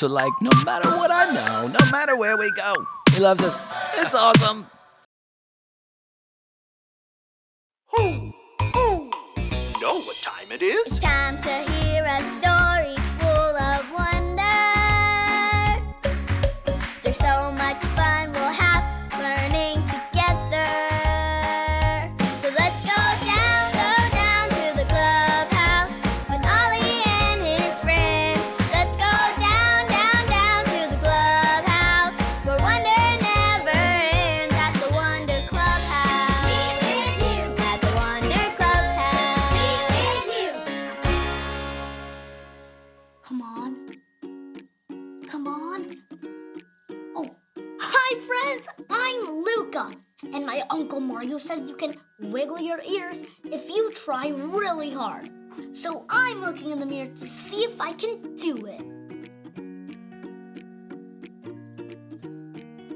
So like, no matter what I know, no matter where we go, he loves us. It's awesome. Ho, ho! You know what time it is? It's time to hear a story full of wonder. There's so much fun we'll have learning together. So let's go down to the clubhouse with Ollie and his friends. Let's go down to the clubhouse where wonder never ends at the Wonder Clubhouse. Meet with you at the Wonder Clubhouse. Meet with you. Come on. Oh, hi friends, I'm Luca. And my Uncle Mario says you can wiggle your ears if you try really hard. So I'm looking in the mirror to see if I can do it.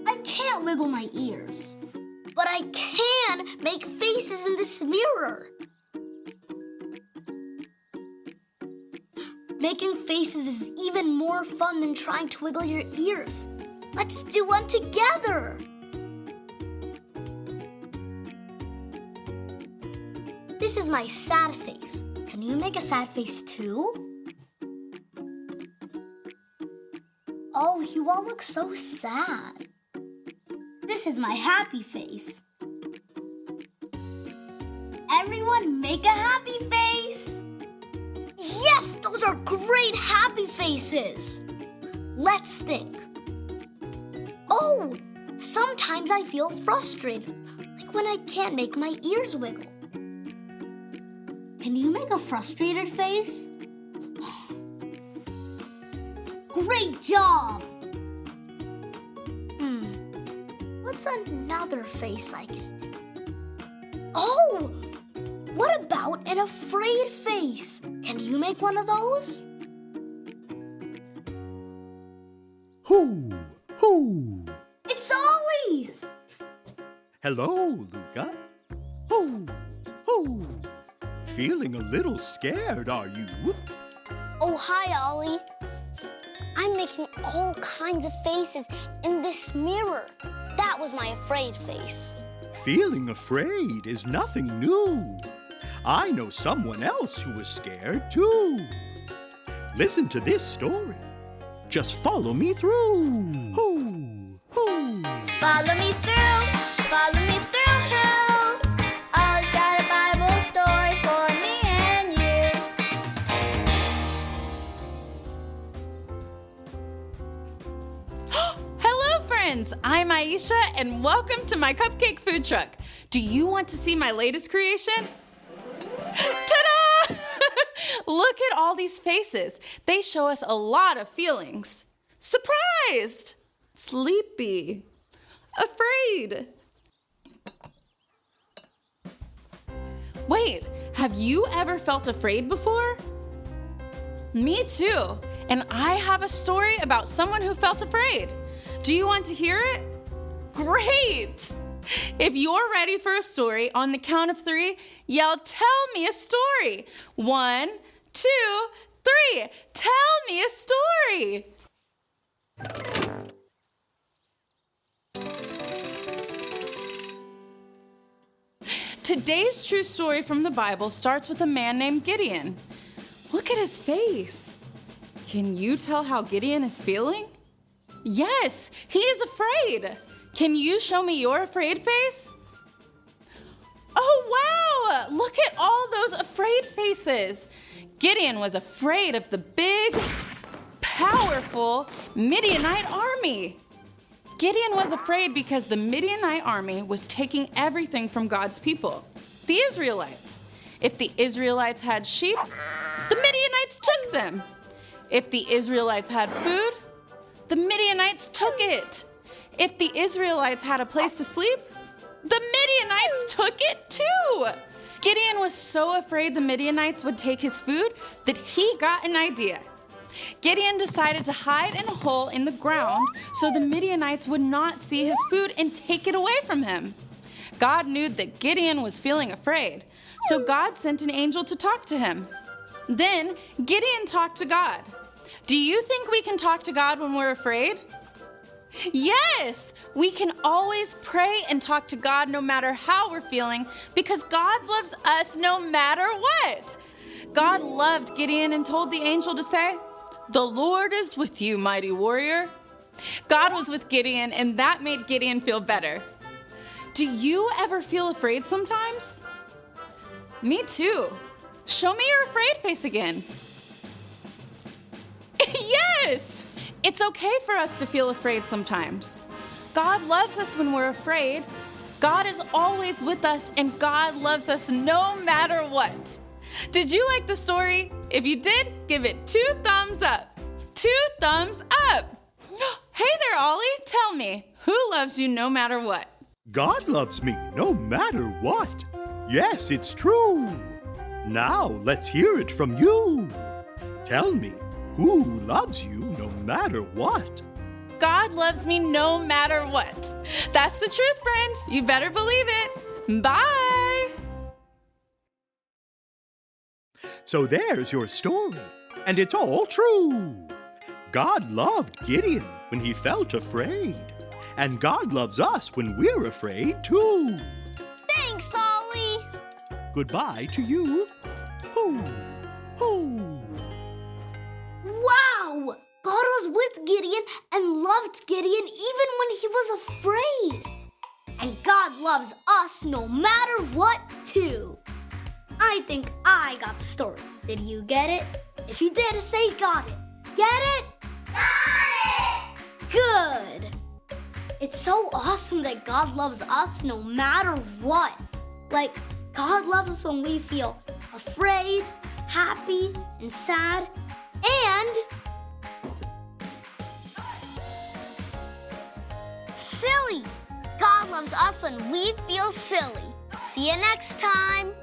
I can't wiggle my ears, but I can make faces in this mirror. Making faces is even more fun than trying to wiggle your ears. Let's do one together. This is my sad face. Can you make a sad face too? Oh, you all look so sad. This is my happy face. Everyone make a happy face. Yes, those are great happy faces. Let's think. Oh, sometimes I feel frustrated, like when I can't make my ears wiggle. Can you make a frustrated face? Great job! What's another face I can do? Oh! What about an afraid face? Can you make one of those? Hoo, hoo! It's Ollie! Hello, Luca. Hoo, hoo! Feeling a little scared, are you? Oh, hi, Ollie. I'm making all kinds of faces in this mirror. That was my afraid face. Feeling afraid is nothing new. I know someone else who was scared too. Listen to this story. Just follow me through. Hoo, hoo. Follow me through. Ollie's got a Bible story for me and you. Hello, friends. I'm Aisha, and welcome to my cupcake food truck. Do you want to see my latest creation? Ta-da! Look at all these faces. They show us a lot of feelings. Surprised, sleepy, afraid. Wait, have you ever felt afraid before? Me too. And I have a story about someone who felt afraid. Do you want to hear it? Great! If you're ready for a story, on the count of 3, yell, "Tell me a story." 1, 2, 3. Tell me a story. Today's true story from the Bible starts with a man named Gideon. Look at his face. Can you tell how Gideon is feeling? Yes, he is afraid. Can you show me your afraid face? Oh, wow! Look at all those afraid faces. Gideon was afraid of the big, powerful Midianite army. Gideon was afraid because the Midianite army was taking everything from God's people, the Israelites. If the Israelites had sheep, the Midianites took them. If the Israelites had food, the Midianites took it. If the Israelites had a place to sleep, the Midianites took it too. Gideon was so afraid the Midianites would take his food that he got an idea. Gideon decided to hide in a hole in the ground so the Midianites would not see his food and take it away from him. God knew that Gideon was feeling afraid, so God sent an angel to talk to him. Then Gideon talked to God. Do you think we can talk to God when we're afraid? Yes, we can always pray and talk to God no matter how we're feeling because God loves us no matter what. God loved Gideon and told the angel to say, "The Lord is with you, mighty warrior." God was with Gideon, and that made Gideon feel better. Do you ever feel afraid sometimes? Me too. Show me your afraid face again. Yes! It's okay for us to feel afraid sometimes. God loves us when we're afraid. God is always with us, and God loves us no matter what. Did you like the story? If you did, give it 2 thumbs up. 2 thumbs up. Hey there, Ollie. Tell me, who loves you no matter what? God loves me no matter what. Yes, it's true. Now let's hear it from you. Tell me, who loves you no matter what? God loves me no matter what. That's the truth, friends. You better believe it. Bye. So there's your story, and it's all true. God loved Gideon when he felt afraid, and God loves us when we're afraid too. Thanks, Ollie. Goodbye to you. Hoo, hoo. Wow! God was with Gideon and loved Gideon even when he was afraid. And God loves us no matter what, too. I think I got the story. Did you get it? If you did, say got it. Get it? Got it! Good. It's so awesome that God loves us no matter what. Like, God loves us when we feel afraid, happy, and sad, and silly. God loves us when we feel silly. See you next time.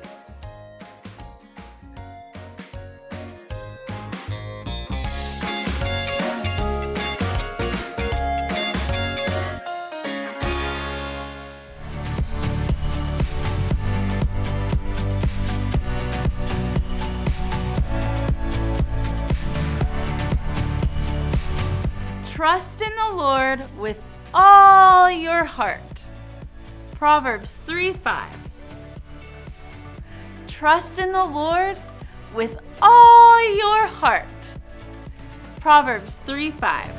Trust in the Lord with all your heart. Proverbs 3:5. Trust in the Lord with all your heart. Proverbs 3:5.